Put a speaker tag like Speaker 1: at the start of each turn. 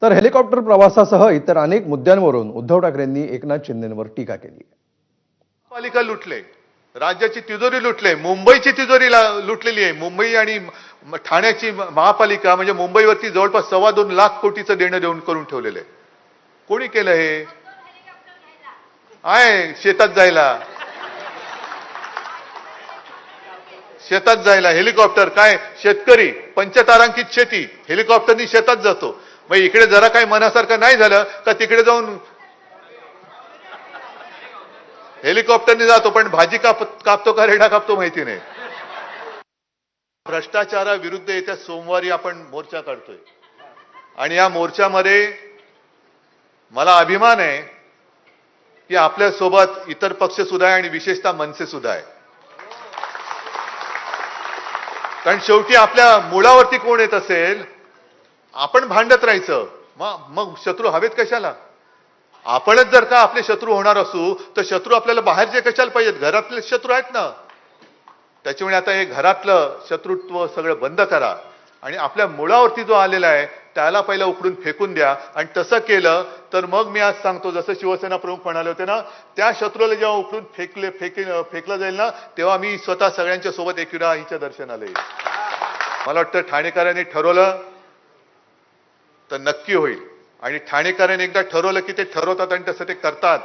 Speaker 1: तर हेलिकॉप्टर प्रवासासह इतर अनेक मुद्द्यांवरून उद्धव ठाकरेंनी एकनाथ शिंदेंवर टीका केली.
Speaker 2: पालिका लुटले, राज्याची तिजोरी लुटले, मुंबईची तिजोरी लुटलेली आहे. मुंबई आणि ठाण्याची महापालिका म्हणजे मुंबईवरती जवळपास 2.25 लाख कोटीचं देणं देऊन करून ठेवलेलं आहे. कोणी केलं हे? आहे शेतात जायला हेलिकॉप्टर. काय शेतकरी, पंचतारांकित शेती, हेलिकॉप्टरनी शेतात जातो. मग इकडे जरा काही मनासारखं नाही झालं का तिकडे जाऊन हेलिकॉप्टरने जातो, पण भाजी कापतो का रेडा कापतो माहिती नाही. भ्रष्टाचाराविरुद्ध येत्या सोमवारी आपण मोर्चा काढतोय आणि या मोर्चामध्ये मला अभिमान आहे की आपल्या सोबत इतर पक्ष सुद्धा आहे आणि विशेषतः मनसे सुद्धा आहे. कारण शेवटी आपल्या मुळावरती कोण येत असेल, आपण भांडत राहायचं, मग शत्रू हवेत कशाला? आपणच जर का आपले शत्रू होणार असू तर शत्रू आपल्याला बाहेरचे कशाला पाहिजेत? घरातले शत्रू आहेत ना. त्याच्यामुळे आता हे घरातलं शत्रुत्व सगळं बंद करा आणि आपल्या मुळावरती जो आलेला आहे त्याला पहिला उकडून फेकून द्या. आणि तसं केलं तर मग मी आज सांगतो, जसं शिवसेना प्रमुख म्हणाले होते ना, त्या शत्रूला जेव्हा उकडून फेकलं जाईल ना, तेव्हा मी स्वतः सगळ्यांच्या सोबत एकविरा हिच्या दर्शनाला येईल. मला वाटतं ठाणेकरांनी ठरवलं तर नक्की होईल. आणि ठाणेकरांनी एकदा ठरवलं की ते ठरवतात आणि तसं ते करतात.